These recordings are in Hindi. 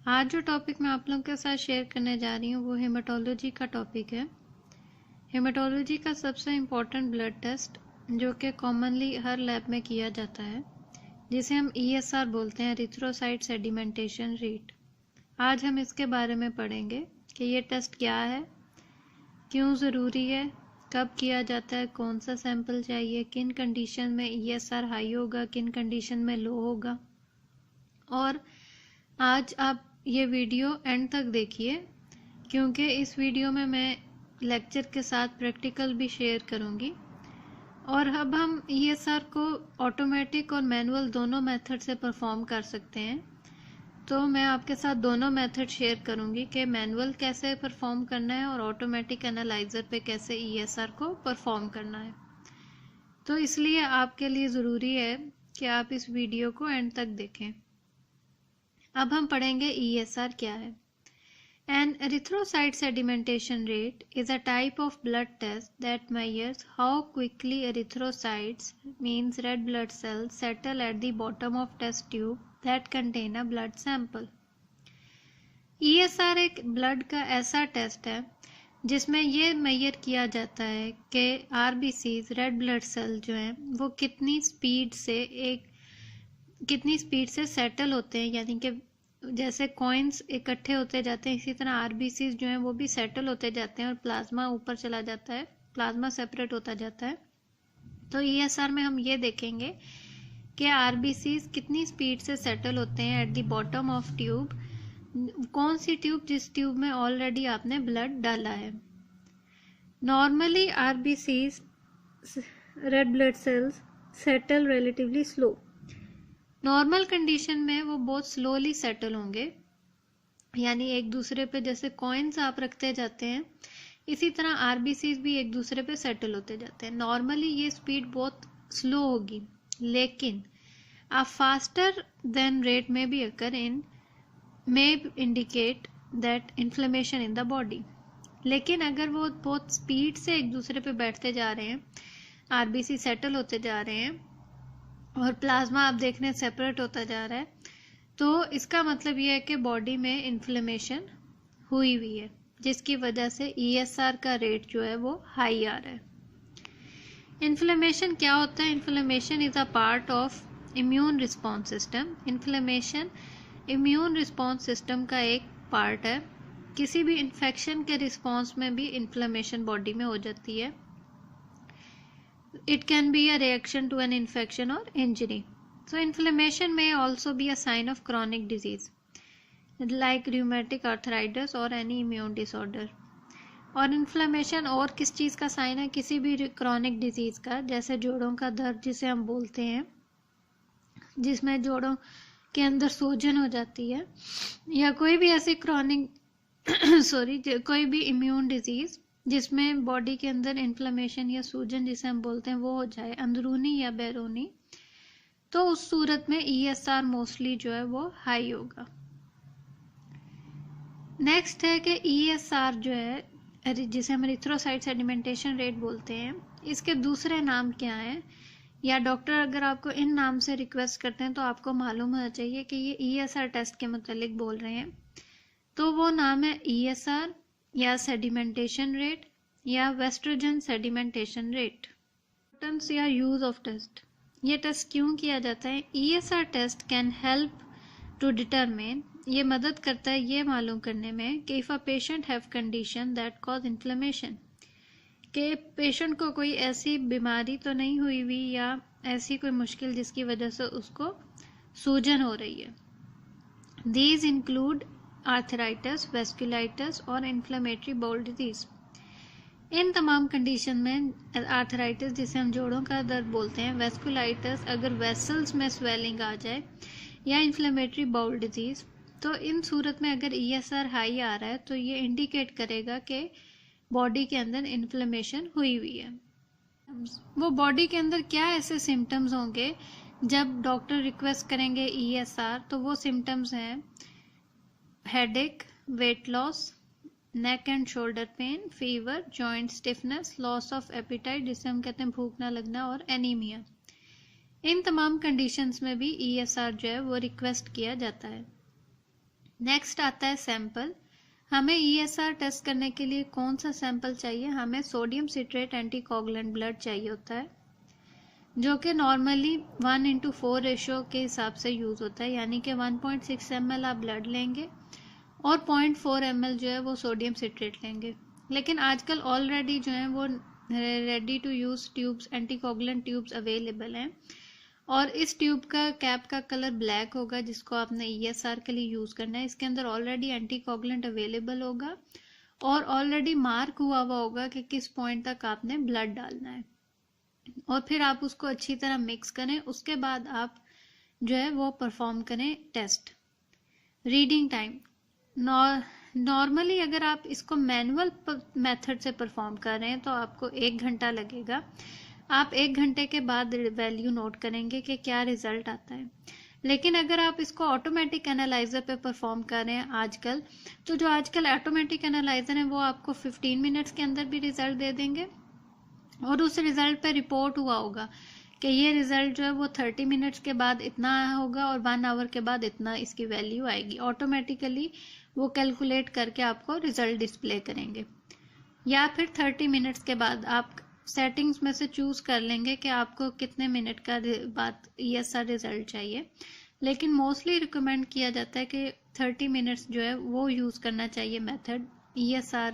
आज जो टॉपिक मैं आप लोगों के साथ शेयर करने जा रही हूँ वो हेमाटोलॉजी का टॉपिक है। हेमाटोलॉजी का सबसे इम्पोर्टेंट ब्लड टेस्ट जो कि कॉमनली हर लैब में किया जाता है, जिसे हम ESR बोलते हैं, एरिथ्रोसाइट सेडिमेंटेशन रेट। आज हम इसके बारे में पढ़ेंगे कि ये टेस्ट क्या है, क्यों ज़रूरी है, कब किया जाता है, कौन सा सैंपल चाहिए, किन कंडीशन में ESR हाई होगा, किन कंडीशन में लो होगा। और आज आप ये वीडियो एंड तक देखिए, क्योंकि इस वीडियो में मैं लेक्चर के साथ प्रैक्टिकल भी शेयर करूँगी। और अब हम ESR को ऑटोमेटिक और मैनुअल दोनों मेथड से परफॉर्म कर सकते हैं। तो मैं आपके साथ दोनों मेथड शेयर करूँगी कि मैनुअल कैसे परफॉर्म करना है और ऑटोमेटिक एनालाइज़र पे कैसे ESR को परफॉर्म करना है। तो इसलिए आपके लिए ज़रूरी है कि आप इस वीडियो को एंड तक देखें। अब हम पढ़ेंगे ESR क्या है। An erythrocyte sedimentation rate is a type of blood test that measures how quickly erythrocytes, means red blood cells, settle at the bottom of test tube that contain a blood sample. ESR एक ब्लड का ऐसा टेस्ट है जिसमें ये मेजर किया जाता है कि RBCs, रेड ब्लड सेल जो हैं वो कितनी स्पीड से सेटल होते हैं, यानी कि जैसे कॉइन्स इकट्ठे होते जाते हैं इसी तरह आरबीसीज जो हैं वो भी सेटल होते जाते हैं और प्लाज्मा ऊपर चला जाता है, प्लाज्मा सेपरेट होता जाता है। तो ESR में हम ये देखेंगे कि आरबीसीज कितनी स्पीड से सेटल होते हैं at the bottom of tube. कौन सी ट्यूब? जिस ट्यूब में ऑलरेडी आपने ब्लड डाला है। Normally RBCs, red blood cells, settle relatively slow. Normal condition में वो बहुत स्लोली सेटल होंगे, यानी एक दूसरे पे जैसे कॉइन्स आप रखते जाते हैं इसी तरह आरबीसीज भी एक दूसरे पे सेटल होते जाते हैं। नॉर्मली ये स्पीड बहुत स्लो होगी, लेकिन अ फास्टर देन रेट में be occur in may indicate that inflammation in the body. लेकिन अगर वो बहुत स्पीड से एक दूसरे पे बैठते जा रहे हैं, आरबीसी सेटल होते जा रहे हैं और प्लाज्मा आप देख रहे हैं सेपरेट होता जा रहा है, तो इसका मतलब ये है कि बॉडी में इन्फ्लेमेशन हुई हुई है, जिसकी वजह से ESR का रेट जो है वो हाई आ रहा है। इन्फ्लेमेशन क्या होता है? Inflammation is a part of immune response system. Inflammation immune response system का एक पार्ट है। किसी भी इन्फेक्शन के रिस्पॉन्स में भी इन्फ्लेमेशन बॉडी में हो जाती है। It can be a reaction to an infection or injury. So inflammation may also be a sign of chronic disease like rheumatic arthritis or any immune disorder. और इन्फ्लेमेशन और किस चीज़ का साइन है? किसी भी क्रॉनिक डिजीज़ का, जैसे जोड़ों का दर्द जिसे हम बोलते हैं, जिसमें जोड़ों के अंदर सूजन हो जाती है, या कोई भी ऐसी क्रॉनिक कोई भी इम्यून डिजीज़ जिसमें बॉडी के अंदर इन्फ्लेमेशन या सूजन जिसे हम बोलते हैं वो हो जाए, अंदरूनी या बैरूनी, तो उस सूरत में ESR मोस्टली जो है वो हाई होगा। नेक्स्ट है कि ESR जो है जिसे हम एरिथ्रोसाइट सेडिमेंटेशन रेट बोलते हैं, इसके दूसरे नाम क्या हैं, या डॉक्टर अगर आपको इन नाम से रिक्वेस्ट करते हैं तो आपको मालूम होना चाहिए कि ये ESR टेस्ट के मतलब बोल रहे हैं। तो वो नाम है ESR या सेडिमेंटेशन रेट या वेस्ट्रोजन सेडिमेंटेशन रेट। इम्पोर्टेंस या यूज ऑफ टेस्ट। ये टेस्ट क्यों किया जाता है? ESR test can help to determine, ये मदद करता है ये मालूम करने में कि if a patient have condition that cause inflammation, कि पेशेंट को कोई ऐसी बीमारी तो नहीं हुई हुई या ऐसी कोई मुश्किल जिसकी वजह से उसको सूजन हो रही है। दीज इंक्लूड आर्थराइटिस, वेस्कुलाइटिस और इन्फ्लेमेटरी बाउल डिजीज। इन तमाम कंडीशन में आर्थराइटिस जिसे हम जोड़ों का दर्द बोलते हैं, वेस्कुलाइटिस अगर वेसल्स में स्वेलिंग आ जाए, या इन्फ्लेमेटरी बाउल डिजीज, तो इन सूरत में अगर ESR हाई आ रहा है तो ये इंडिकेट करेगा कि बॉडी के अंदर इन्फ्लेमेशन हुई हुई है। वो बॉडी के अंदर क्या ऐसे सिम्टम्स होंगे जब डॉक्टर रिक्वेस्ट करेंगे ESR, तो वो सिम्टम्स हैं headache, weight loss, neck and shoulder pain, fever, joint stiffness, loss of appetite जिसे हम कहते हैं भूख ना लगना, और एनीमिया। इन तमाम कंडीशंस में भी ESR जो है वो रिक्वेस्ट किया जाता है। नेक्स्ट आता है सैंपल। हमें ESR टेस्ट करने के लिए कौन सा सैंपल चाहिए? हमें सोडियम सिट्रेट एंटीकोगुलेंट ब्लड चाहिए होता है, जो कि नॉर्मली 1:4 रेशो के हिसाब से यूज़ होता है, यानी कि 1.6 ml आप ब्लड लेंगे और 0.4 ml जो है वो सोडियम सिट्रेट लेंगे। लेकिन आजकल ऑलरेडी जो है वो ready to use tubes, anticoagulant tubes available हैं, और इस ट्यूब का कैप का कलर ब्लैक होगा जिसको आपने ESR के लिए यूज़ करना है। इसके अंदर ऑलरेडी एंटीकोगुलेंट अवेलेबल होगा और ऑलरेडी मार्क हुआ हुआ होगा कि किस पॉइंट तक आपने ब्लड डालना है, और फिर आप उसको अच्छी तरह मिक्स करें। उसके बाद आप जो है वो परफॉर्म करें टेस्ट। रीडिंग टाइम, नॉर्मली अगर आप इसको मैनुअल मेथड से परफॉर्म कर रहे हैं तो आपको 1 घंटा लगेगा। आप 1 घंटे के बाद वैल्यू नोट करेंगे कि क्या रिजल्ट आता है। लेकिन अगर आप इसको ऑटोमेटिक एनालाइजर पे परफॉर्म कर रहे हैं आजकल, तो जो आजकल ऑटोमेटिक एनालाइजर है वो आपको 15 मिनट्स के अंदर भी रिजल्ट दे देंगे, और उस रिजल्ट पे रिपोर्ट हुआ होगा कि ये रिजल्ट जो है वो 30 मिनट्स के बाद इतना होगा और 1 आवर के बाद इतना इसकी वैल्यू आएगी। ऑटोमेटिकली वो कैलकुलेट करके आपको रिजल्ट डिस्प्ले करेंगे। या फिर 30 मिनट्स के बाद आप सेटिंग्स में से चूज़ कर लेंगे कि आपको कितने मिनट का बाद ESR रिजल्ट चाहिए। लेकिन मोस्टली रिकमेंड किया जाता है कि 30 मिनट्स जो है वो यूज़ करना चाहिए मेथड ESR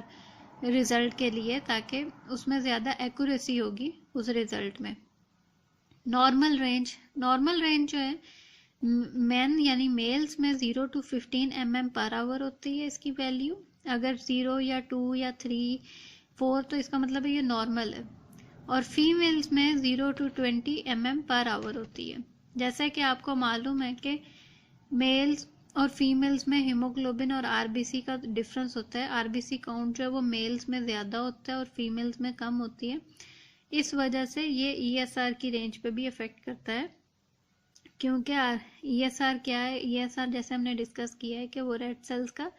रिजल्ट के लिए, ताकि उसमें ज़्यादा एक्यूरेसी होगी उस रिजल्ट में। नॉर्मल रेंज जो है मैन यानी मेल्स में 0 to 15 mm/h होती है इसकी वैल्यू। अगर 0 या 2 या 3, 4 तो इसका मतलब है ये नॉर्मल है। और फीमेल्स में 0 to 20 mm/h होती है। जैसा कि आपको मालूम है कि मेल्स और फीमेल्स में हीमोग्लोबिन और RBC का डिफरेंस होता है। RBC काउंट जो है वो मेल्स में ज़्यादा होता है और फीमेल्स में कम होती है। इस वजह से ये ESR की रेंज पे भी अफेक्ट करता है, क्योंकि ESR क्या है? ESR जैसे हमने डिस्कस किया है कि वो रेड सेल्स का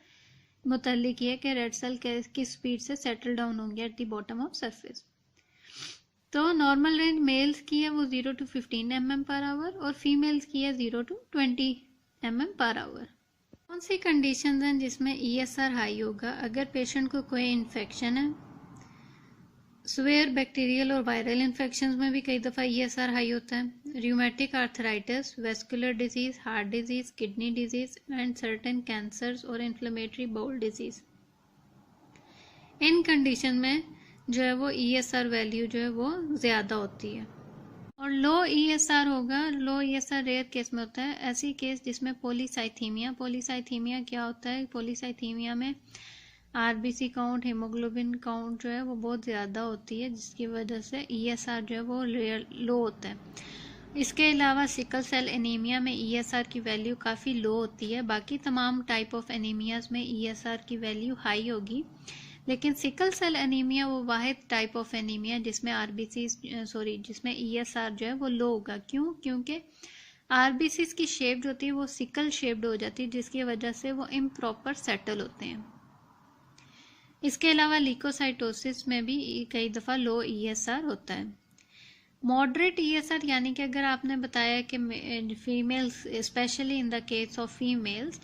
मुतल्लिक है कि रेड सेल किस स्पीड से सेटल डाउन होंगे at the bottom of surface. तो नॉर्मल रेंज मेल्स की है वो 0 to 15 mm/h और फीमेल्स की है 0 to 20 mm/h। कौन सी कंडीशन हैं जिसमें ESR हाई होगा? अगर पेशेंट को कोई इन्फेक्शन है, स्वेयर बैक्टीरियल और वायरल इन्फेक्शंस में भी कई दफ़ा ESR हाई होता है। Rheumatic arthritis, vascular disease, heart disease, kidney disease and certain cancers और इन्फ्लेमेटरी बाउल डिजीज़, इन कंडीशन में जो है वो ESR वैल्यू जो है वो ज़्यादा होती है। और लो ESR होगा, लो ESR रेयर केस में होता है। ऐसी केस जिसमें पॉलीसाइथीमिया क्या होता है? पॉलीसाइथीमिया में RBC काउंट, हीमोग्लोबिन काउंट जो है वो बहुत ज़्यादा होती है, जिसकी वजह से ESR जो है वो लो होता है। इसके अलावा सिकल सेल एनीमिया में ESR की वैल्यू काफ़ी लो होती है। बाकी तमाम टाइप ऑफ एनीमियाज में ESR की वैल्यू हाई होगी, लेकिन सिकल सेल एनीमिया वो वाहिद टाइप ऑफ एनीमिया जिसमें जिसमें ESR जो है वो लो होगा। क्यों? क्योंकि RBCs की शेप जो होती है वो सिकल शेप्ड हो जाती है, जिसकी वजह से वो इम्प्रॉपर सेटल होते हैं। इसके अलावा ल्यूकोसाइटोसिस में भी कई दफ़ा लो ESR होता है। मॉडरेट ESR यानी कि अगर आपने बताया कि females, specially in the case of females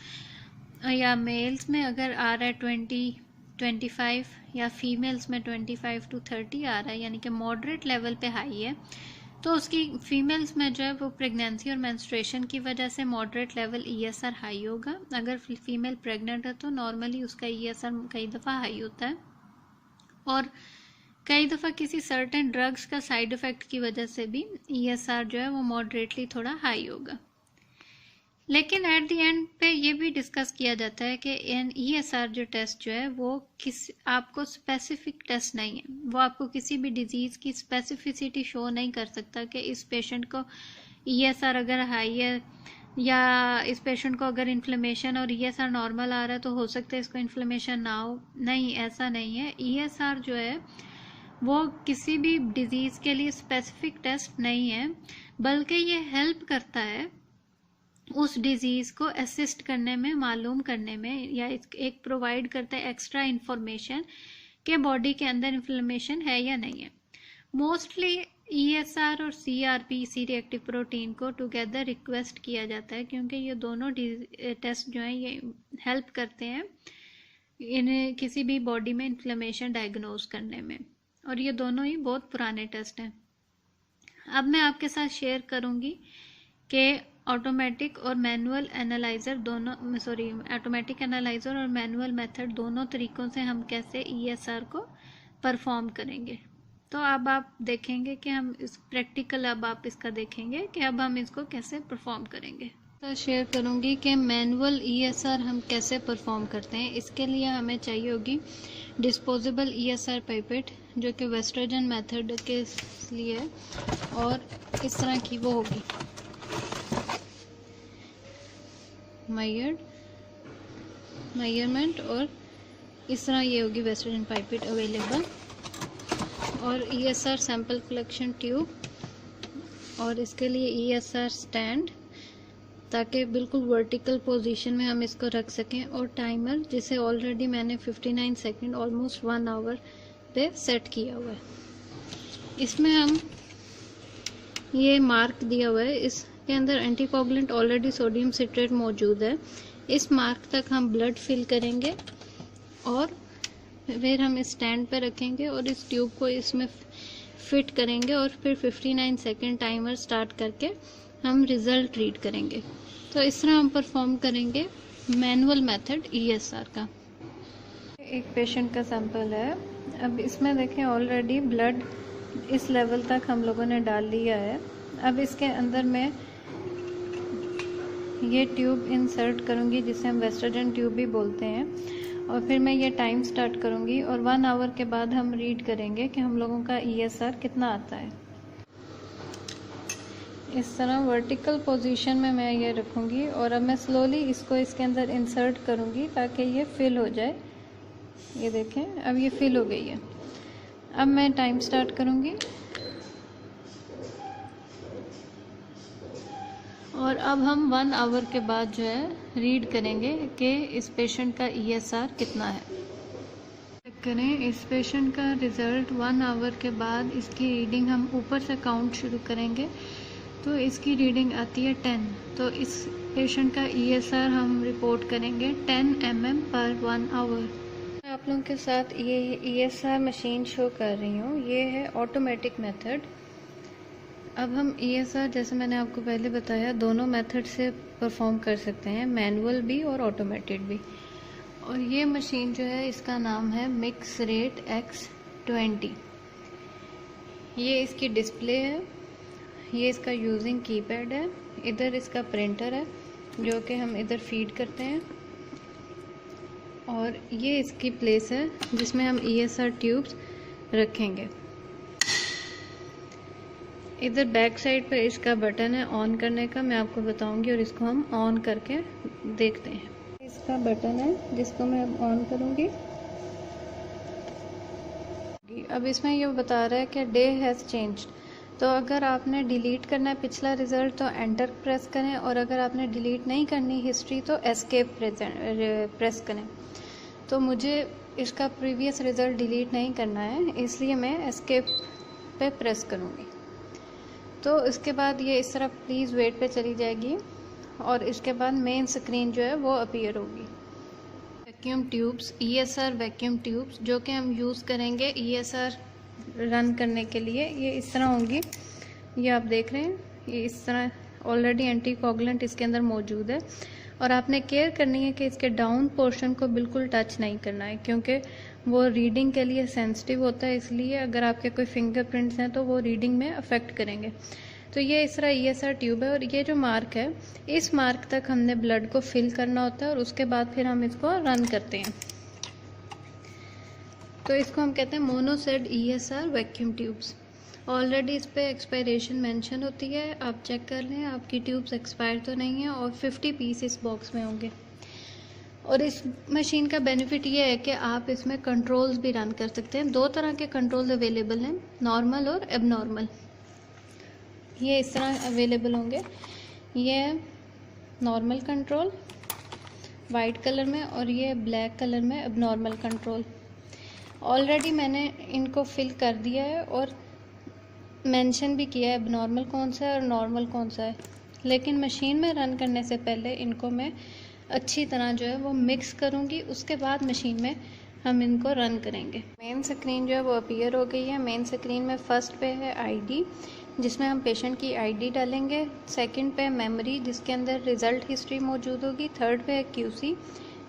या मेल्स में अगर आ रहा है 20-25 या फीमेल्स में 25 to 30 आ रहा है, यानी कि मॉडरेट लेवल पे हाई है, तो उसकी फीमेल्स में जो है वो प्रेगनेंसी और मेंस्ट्रुएशन की वजह से मॉडरेट लेवल ESR हाई होगा। अगर फीमेल प्रेग्नेंट है तो नॉर्मली उसका ESR कई दफ़ा हाई होता है, और कई दफ़ा किसी सर्टेन ड्रग्स का साइड इफ़ेक्ट की वजह से भी ESR जो है वो मॉडरेटली थोड़ा हाई होगा। लेकिन एट द एंड पे ये भी डिस्कस किया जाता है कि ESR जो टेस्ट जो है वो आपको स्पेसिफिक टेस्ट नहीं है, वो आपको किसी भी डिजीज़ की स्पेसिफिसिटी शो नहीं कर सकता कि इस पेशेंट को ESR अगर हाई है या इस पेशेंट को अगर इन्फ्लेमेशन और ESR नॉर्मल आ रहा है तो हो सकता है इसको इन्फ्लेमेशन ना हो। नहीं, ऐसा नहीं है। ESR जो है वो किसी भी डिजीज़ के लिए स्पेसिफिक टेस्ट नहीं है, बल्कि ये हेल्प करता है उस डिज़ीज़ को असिस्ट करने में, मालूम करने में, या एक प्रोवाइड करता है एक्स्ट्रा इंफॉर्मेशन कि बॉडी के अंदर इन्फ्लेमेशन है या नहीं है। मोस्टली ESR और CRP सी रिएक्टिव प्रोटीन को टुगेदर रिक्वेस्ट किया जाता है, क्योंकि ये दोनों टेस्ट जो हैं ये हेल्प करते हैं इन्हें किसी भी बॉडी में इन्फ्लेमेशन डायग्नोज करने में, और ये दोनों ही बहुत पुराने टेस्ट हैं। अब मैं आपके साथ शेयर करूंगी कि ऑटोमेटिक और मैनुअल एनालाइजर दोनों ऑटोमेटिक एनालाइजर और मैनुअल मेथड दोनों तरीकों से हम कैसे ESR को परफॉर्म करेंगे। तो अब आप देखेंगे कि हम इस प्रैक्टिकल, अब आप इसका देखेंगे कि अब हम इसको कैसे परफॉर्म करेंगे। तो शेयर करूंगी कि मैनुअल ESR हम कैसे परफॉर्म करते हैं। इसके लिए हमें चाहिए होगी डिस्पोजेबल ESR पाइपेट, जो कि वेस्टर्जन मेथड के लिए, और इस तरह की वो होगी मेजरमेंट, और इस तरह ये होगी वेस्टर्जन पाइपेट अवेलेबल, और ESR सैंपल कलेक्शन ट्यूब, और इसके लिए ESR स्टैंड, ताकि बिल्कुल वर्टिकल पोजीशन में हम इसको रख सकें, और टाइमर जिसे ऑलरेडी मैंने 59 सेकंड ऑलमोस्ट 1 आवर पे सेट किया हुआ है। इसमें हम ये मार्क दिया हुआ है, इसके अंदर एंटीकोगुलेंट ऑलरेडी सोडियम सिट्रेट मौजूद है। इस मार्क तक हम ब्लड फिल करेंगे और फिर हम इस स्टैंड पे रखेंगे और इस ट्यूब को इसमें फिट करेंगे, और फिर 59 सेकंड टाइमर स्टार्ट करके हम रिजल्ट रीड करेंगे। तो इस तरह हम परफॉर्म करेंगे मैनुअल मेथड ESR का। एक पेशेंट का सैंपल है। अब इसमें देखें ऑलरेडी ब्लड इस लेवल तक हम लोगों ने डाल लिया है। अब इसके अंदर मैं ये ट्यूब इंसर्ट करूँगी, जिसे हम वेस्टर्जन ट्यूब भी बोलते हैं, और फिर मैं ये टाइम स्टार्ट करूँगी, और 1 आवर के बाद हम रीड करेंगे कि हम लोगों का ESR कितना आता है। इस तरह वर्टिकल पोजीशन में मैं ये रखूँगी, और अब मैं स्लोली इसको इसके अंदर इंसर्ट करूँगी ताकि ये फिल हो जाए। ये देखें अब ये फिल हो गई है। अब मैं टाइम स्टार्ट करूँगी, और अब हम 1 आवर के बाद जो है रीड करेंगे कि इस पेशेंट का ESR कितना है। चेक करें इस पेशेंट का रिज़ल्ट 1 आवर के बाद। इसकी रीडिंग हम ऊपर से काउंट शुरू करेंगे, तो इसकी रीडिंग आती है 10। तो इस पेशेंट का ESR हम रिपोर्ट करेंगे 10 mm पर 1 आवर। मैं आप लोगों के साथ ये ESR मशीन शो कर रही हूँ। ये है ऑटोमेटिक मेथड। अब हम ESR, जैसे मैंने आपको पहले बताया, दोनों मेथड से परफॉर्म कर सकते हैं, मैनुअल भी और ऑटोमेटेड भी। और ये मशीन जो है इसका नाम है मिक्सरेट X20। ये इसकी डिस्प्ले है, ये इसका यूजिंग कीपैड है, इधर इसका प्रिंटर है जो कि हम इधर फीड करते हैं, और ये इसकी प्लेस है जिसमें हम ESR ट्यूब्स रखेंगे। इधर बैक साइड पर इसका बटन है ऑन करने का, मैं आपको बताऊंगी, और इसको हम ऑन करके देखते हैं। इसका बटन है जिसको मैं अब ऑन करूंगी। अब इसमें ये बता रहा है कि डे हैज़ चेंज्ड। तो अगर आपने डिलीट करना है पिछला रिज़ल्ट तो एंटर प्रेस करें, और अगर आपने डिलीट नहीं करनी हिस्ट्री तो एस्केप प्रेस करें। तो मुझे इसका प्रीवियस रिज़ल्ट डिलीट नहीं करना है, इसलिए मैं एस्केप पे प्रेस करूँगी। तो इसके बाद ये इस तरह प्लीज़ वेट पे चली जाएगी, और इसके बाद मेन स्क्रीन जो है वो अपीयर होगी। Vacuum tubes, ESR vacuum tubes, जो कि हम यूज़ करेंगे ESR रन करने के लिए, ये इस तरह होंगी। ये आप देख रहे हैं, ये इस तरह ऑलरेडी एंटीकोगुलेंट इसके अंदर मौजूद है, और आपने केयर करनी है कि इसके डाउन पोर्शन को बिल्कुल टच नहीं करना है, क्योंकि वो रीडिंग के लिए सेंसिटिव होता है। इसलिए अगर आपके कोई फिंगरप्रिंट्स हैं तो वो रीडिंग में अफेक्ट करेंगे। तो ये इस तरह ESR ट्यूब है, और ये जो मार्क है, इस मार्क तक हमने ब्लड को फिल करना होता है, और उसके बाद फिर हम इसको रन करते हैं। तो इसको हम कहते हैं मोनोसेड ESR वैक्यूम ट्यूब्स। ऑलरेडी इस पर एक्सपायरेशन मेंशन होती है, आप चेक कर लें आपकी ट्यूब्स एक्सपायर तो नहीं है, और 50 पीस इस बॉक्स में होंगे। और इस मशीन का बेनिफिट ये है कि आप इसमें कंट्रोल्स भी रन कर सकते हैं। 2 तरह के कंट्रोल्स अवेलेबल हैं, नॉर्मल और एबनॉर्मल। ये इस तरह अवेलेबल होंगे। ये नॉर्मल कंट्रोल वाइट कलर में, और ये ब्लैक कलर में एबनॉर्मल कंट्रोल। ऑलरेडी मैंने इनको फिल कर दिया है, और मेंशन भी किया है एबनॉर्मल कौन सा है और नॉर्मल कौन सा है, लेकिन मशीन में रन करने से पहले इनको मैं अच्छी तरह जो है वो मिक्स करूँगी, उसके बाद मशीन में हम इनको रन करेंगे। मेन स्क्रीन जो है वो अपीयर हो गई है। मेन स्क्रीन में फर्स्ट पे है आईडी, जिसमें हम पेशेंट की आईडी डालेंगे। सेकंड पे मेमोरी, जिसके अंदर रिज़ल्ट हिस्ट्री मौजूद होगी। थर्ड पे है क्यूसी,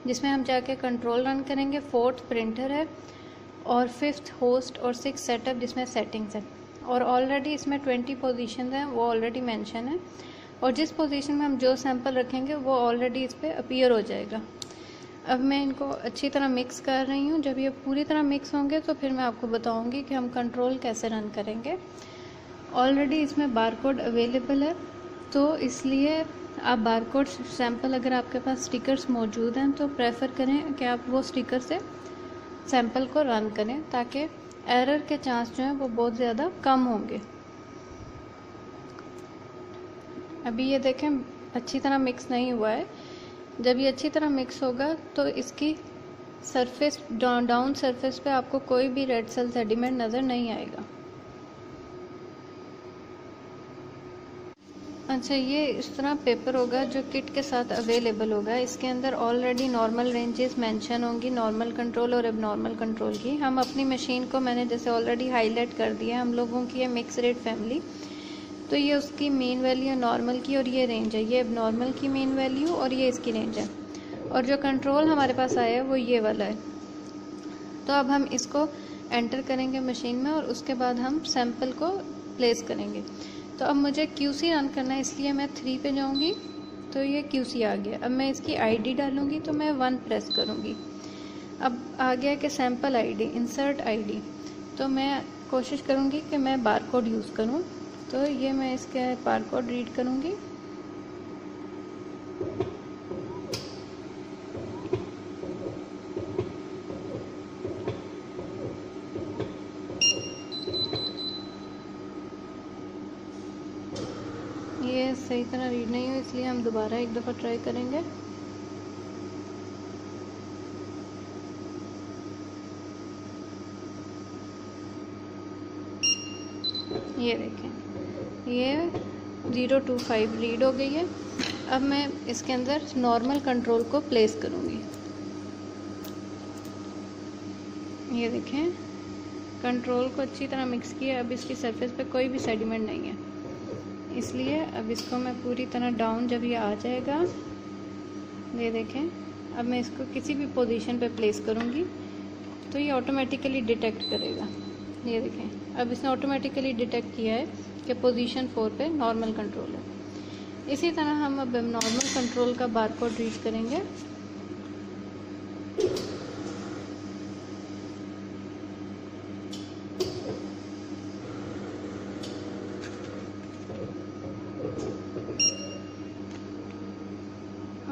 जिसमें हम जाके कंट्रोल रन करेंगे। फोर्थ प्रिंटर है, और फिफ्थ होस्ट, और सिक्स सेटअप, जिसमें सेटिंग्स है। और ऑलरेडी इसमें 20 पोजीशन हैं, वो ऑलरेडी मेंशन है, और जिस पोजीशन में हम जो सैंपल रखेंगे वो ऑलरेडी इस पर अपीयर हो जाएगा। अब मैं इनको अच्छी तरह मिक्स कर रही हूँ। जब ये पूरी तरह मिक्स होंगे तो फिर मैं आपको बताऊँगी कि हम कंट्रोल कैसे रन करेंगे। ऑलरेडी इसमें बारकोड अवेलेबल है, तो इसलिए आप बारकोड सैंपल, अगर आपके पास स्टिकर्स मौजूद हैं तो प्रेफर करें कि आप वो स्टिकर से सैंपल को रन करें, ताकि एरर के चांस जो हैं वो बहुत ज़्यादा कम होंगे। अभी ये देखें अच्छी तरह मिक्स नहीं हुआ है। जब ये अच्छी तरह मिक्स होगा तो इसकी सरफेस, डाउन सरफेस पे आपको कोई भी रेड सेल सेडिमेंट नज़र नहीं आएगा। अच्छा, ये इस तरह पेपर होगा जो किट के साथ अवेलेबल होगा। इसके अंदर ऑलरेडी नॉर्मल रेंजेस मेंशन होंगी, नॉर्मल कंट्रोल और एबनॉर्मल कंट्रोल की। हम अपनी मशीन को, मैंने जैसे ऑलरेडी हाईलाइट कर दिया, हम लोगों की है मिक्स रेट फैमिली, तो ये उसकी मेन वैल्यू है नॉर्मल की, और ये रेंज है, ये एबनॉर्मल की मेन वैल्यू, और ये इसकी रेंज है। और जो कंट्रोल हमारे पास आया है वो ये वाला है। तो अब हम इसको एंटर करेंगे मशीन में, और उसके बाद हम सैंपल को प्लेस करेंगे। तो अब मुझे QC रन करना है, इसलिए मैं 3 पे जाऊंगी, तो ये QC आ गया। अब मैं इसकी आईडी डालूंगी, तो मैं 1 प्रेस करूंगी। अब आ गया कि सैंपल आईडी, इंसर्ट आईडी, तो मैं कोशिश करूंगी कि मैं बारकोड यूज़ करूं। तो ये मैं इसके बारकोड रीड करूंगी। ये सही तरह रीड नहीं हुई, इसलिए हम दोबारा एक दफ़ा ट्राई करेंगे। ये देखें, ये 025 रीड हो गई है। अब मैं इसके अंदर नॉर्मल कंट्रोल को प्लेस करूँगी। ये देखें, कंट्रोल को अच्छी तरह मिक्स किया। अब इसकी सरफेस पे कोई भी सेडिमेंट नहीं है, इसलिए अब इसको मैं पूरी तरह डाउन, जब ये आ जाएगा, ये देखें, अब मैं इसको किसी भी पोजीशन पे प्लेस करूँगी तो ये ऑटोमेटिकली डिटेक्ट करेगा। ये देखें, अब इसने ऑटोमेटिकली डिटेक्ट किया है कि पोजीशन 4 पे नॉर्मल कंट्रोल है। इसी तरह हम अब नॉर्मल कंट्रोल का बारकोड रीड करेंगे।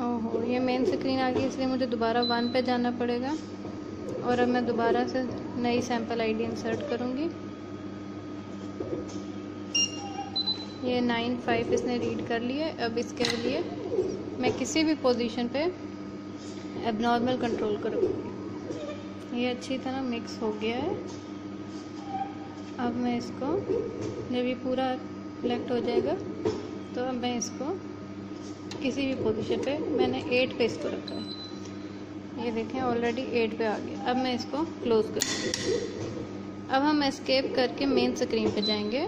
ओहो, ये मेन स्क्रीन आ गई, इसलिए मुझे दोबारा 1 पे जाना पड़ेगा, और अब मैं दोबारा से नई सैंपल आईडी इंसर्ट करूँगी। ये 95 इसने रीड कर लिए। अब इसके लिए मैं किसी भी पोजीशन पे एबनॉर्मल कंट्रोल करूँगी। ये अच्छी तरह मिक्स हो गया है। अब मैं इसको, जब ये पूरा कलेक्ट हो जाएगा, तो अब मैं इसको किसी भी पोजीशन पे, मैंने 8 पे इसको रखा है। ये देखें, ऑलरेडी 8 पे आ गया। अब मैं इसको क्लोज करूँगी। अब हम एस्केप करके मेन स्क्रीन पे जाएंगे,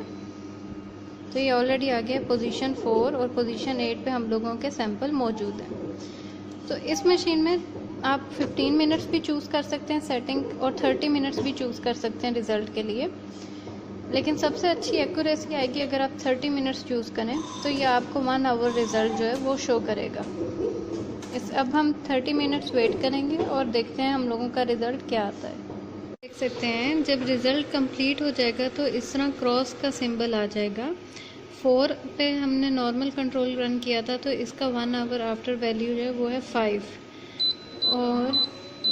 तो ये ऑलरेडी आ गया पोजीशन 4, और पोजीशन 8 पे हम लोगों के सैंपल मौजूद हैं। तो इस मशीन में आप 15 मिनट्स भी चूज़ कर सकते हैं सेटिंग, और 30 मिनट्स भी चूज़ कर सकते हैं रिज़ल्ट के लिए, लेकिन सबसे अच्छी एक्यूरेसी आएगी अगर आप 30 मिनट्स चूज़ करें, तो ये आपको 1 आवर रिज़ल्ट जो है वो शो करेगा। अब हम 30 मिनट्स वेट करेंगे और देखते हैं हम लोगों का रिज़ल्ट क्या आता है। देख सकते हैं, जब रिज़ल्ट कंप्लीट हो जाएगा तो इस तरह क्रॉस का सिंबल आ जाएगा। 4 पे हमने नॉर्मल कंट्रोल रन किया था, तो इसका 1 आवर आफ्टर वैल्यू जो है वो है 5, और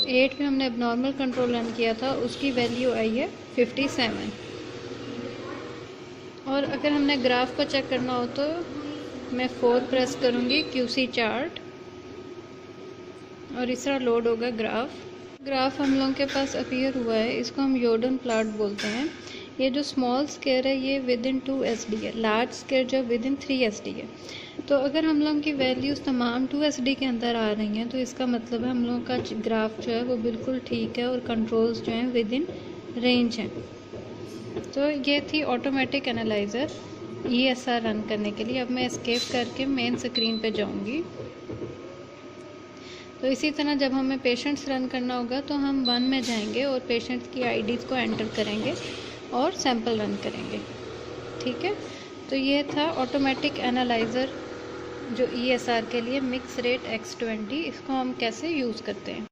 8 पे हमने एबनॉर्मल कंट्रोल रन किया था, उसकी वैल्यू आई है 57। और अगर हमने ग्राफ को चेक करना हो तो मैं 4 प्रेस करूँगी, QC चार्ट, और इस तरह लोड होगा ग्राफ। हम लोगों के पास अपीयर हुआ है, इसको हम योर्डन प्लॉट बोलते हैं। ये जो स्मॉल स्केयर है ये विद इन 2 SD है, लार्ज स्केयर जो विद इन 3 SD है। तो अगर हम लोगों की वैल्यूज़ तमाम 2 SD के अंदर आ रही हैं तो इसका मतलब है हम लोगों का ग्राफ जो है वो बिल्कुल ठीक है और कंट्रोल्स जो हैं विद इन रेंज हैं। तो ये थी ऑटोमेटिक एनालाइज़र ESR रन करने के लिए। अब मैं एस्केप करके मेन स्क्रीन पे जाऊंगी। तो इसी तरह जब हमें पेशेंट्स रन करना होगा तो हम 1 में जाएंगे और पेशेंट्स की IDs को एंटर करेंगे और सैंपल रन करेंगे। ठीक है, तो ये था ऑटोमेटिक एनालाइज़र जो ESR के लिए मिक्स रेट X20, इसको हम कैसे यूज़ करते हैं।